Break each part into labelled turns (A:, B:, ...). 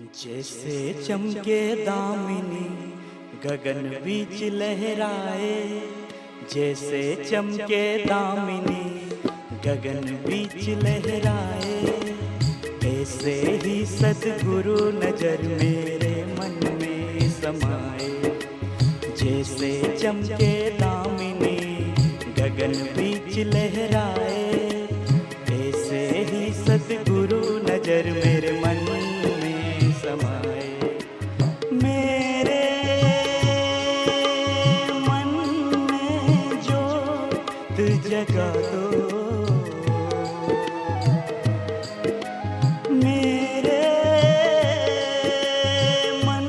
A: जैसे चमके दामिनी गगन बीच लहराए, जैसे चमके दामिनी गगन बीच लहराए, ऐसे ही सद्गुरु नजर मेरे मन में समाए। जैसे चमके दामिनी गगन बीच लहराए, ऐसे ही सद्गुरु नजर मेरे मन में समाए। मेरे मन में जोत जगा दो, मेरे मन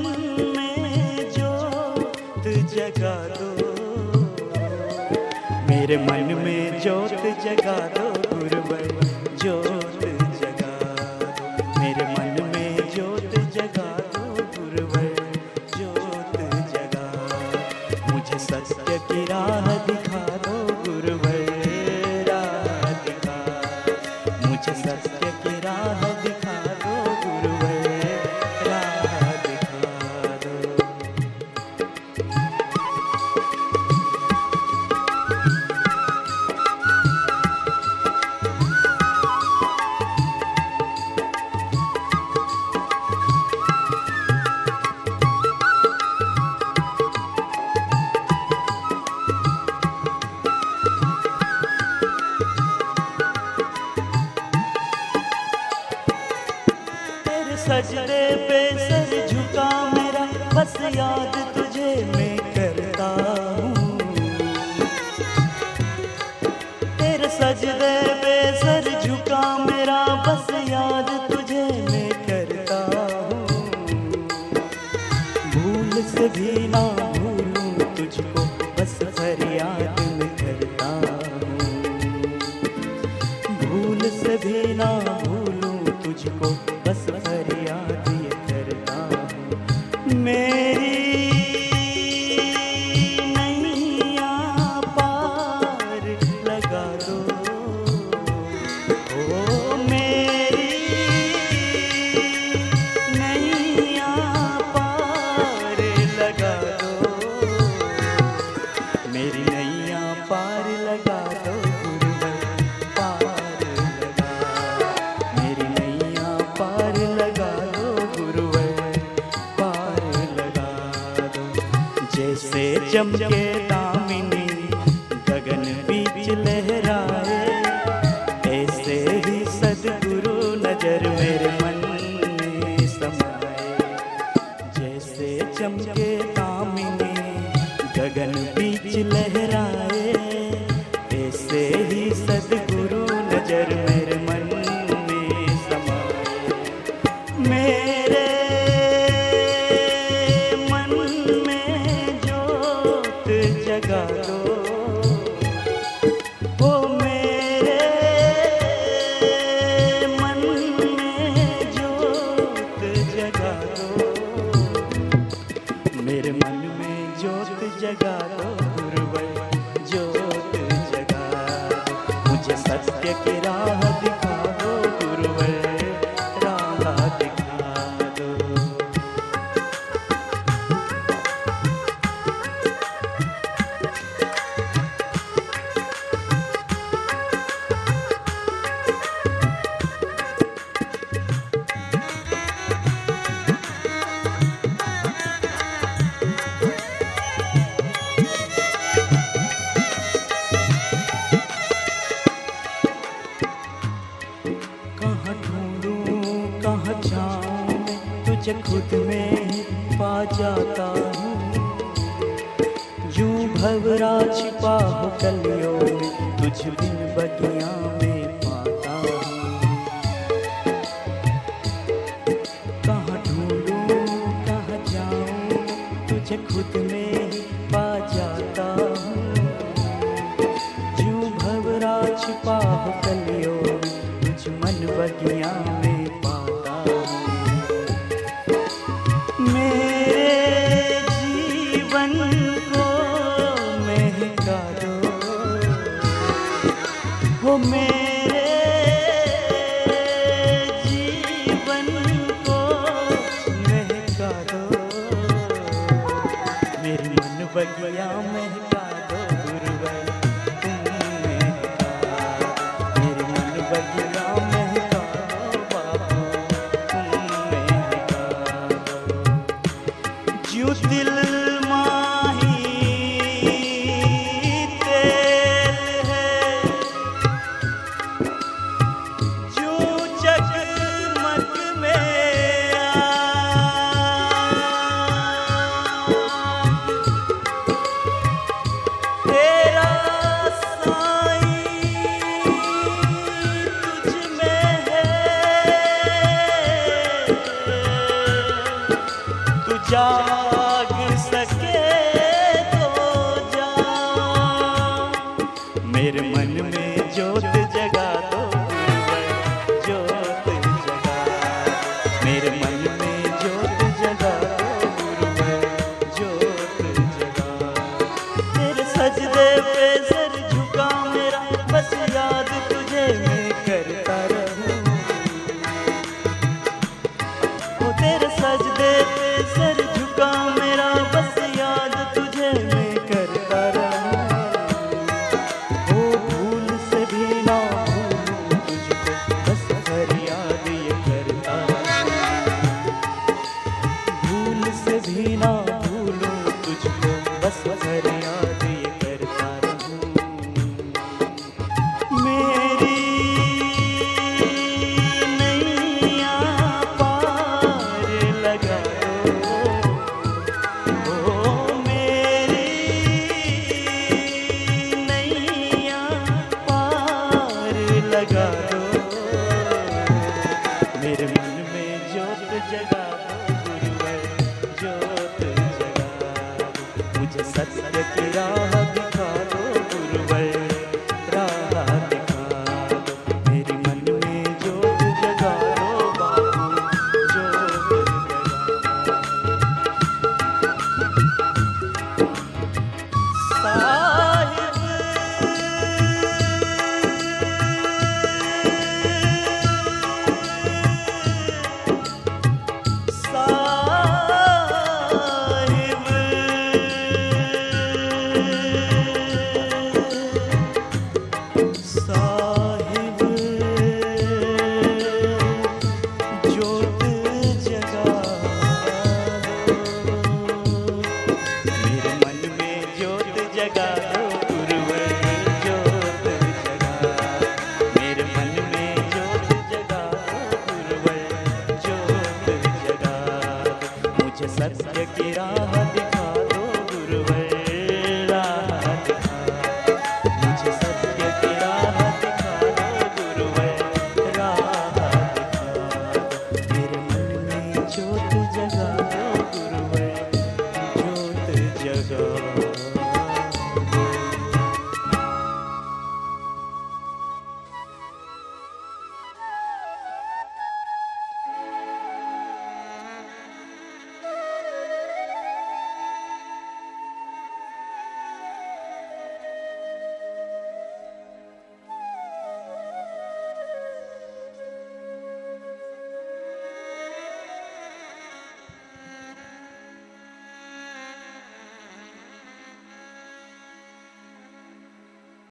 A: में जोत जगा दो, मेरे मन में जोत जगा दो गुरुवर, जोत जगा दो मेरे मन में जोत जगा दो गुरुवर, जोत जगा। मुझे सत्य की राह दिखा दो गुरुवर, राह दिखा। मुझे सत्य की राह दिखा दो गुरुवर, राह दिखा दो। सजदे पे सर झुका मेरा, बस याद तुझे मैं करता हूँ। तेरे सजदे पे सर झुका मेरा, बस याद तुझे मैं करता हूँ। भूल से भी ना भूलूं तुझको, बस फरियाद मैं करता हूँ। भूल से भी ना भूलूं तुझको, बस फरियाद ये करता हूँ। मेरी नैया पार लगा दो, ओ मेरी नैया पार लगा दो, मेरी नैया पार लगा दो गुरुवर, पार लगा। मेरी नैया पार लगा दो गुरुवर, पार लगा दो। जैसे चमके दामिनी गगन बीच लहराए, ऐसे ही सद्गुरु नजर मेरे मन में समाए। जैसे चमके दामिनी गगन बीच लहराए, ऐसे ही सद्गुरु नजर मेरे मन में समाए। मेरे मन में जोत जगा दो, ओ मेरे मन में जोत जगा दो, मेरे मन में जोत जगा दो गुरुवर, जोत जगा दो। मुझे सत्य की राह दिखा दो गुरुवर, राह दिखा दो। कहाँ ढूंढूं कहाँ जाऊं मैं, तुझे खुद में ही पा जाता हूँ। यूं भंवरा छिपा हो कलियों में, तुझ बिन बगिया में पाता हूँ। कहाँ ढूंढूं कहाँ जाऊं, तुझे खुद में ही पा जाता हूँ। यूं भंवरा छिपा हो कलियों में, तुझ मन बगिया में पाता हूँ। मेरे जीवन को महका दो, हो मेरे बगिया महका दो गुरुवर तुम महका दो। मेरे मन बगिया महका दो बाबू तुम महका दो। जो दिल माही तेल है, जो जगमग में तेरा साईं तुझ में है, तू जाग सके तो जा। मेरे मन में ज्योत जगा दो गुरुवर ज्योत जगा दो। मेरे मन में ज्योत जगा दो गुरुवर ज्योत जगा दो। तेरे सजदे पे सर झुका मेरा बस याद तुझे मैं करता रहूं। ओ तेरे सजदे पे सर झुका मेरा बस याद तुझे मैं करता रहूं। ओ भूल से भी ना भूलूं तुझको बस फरियाद ये करता रहूं। भूल से भी ना भूलूं तुझको बस फरियाद ये करता रहूं। मेरी नैया पार लगा दो, ओ मेरी नैया पार लगा दो। मेरे मन में ज्योत जगा दो गुरुवर ज्योत जगा दो। मुझे सत्य की राह दिखा दो गुरुवर राह दिखा दो। मेरे मन में ज्योत जगा दो बाबू ज्योत जगा दो। साहिब साहिब ज्योत जगा दो। मेरे मन में ज्योत जगा दो गुरुवर ज्योत जगा दो। मेरे मन में ज्योत जगा दो गुरुवर ज्योत जगा दो। मुझे सत्य की राह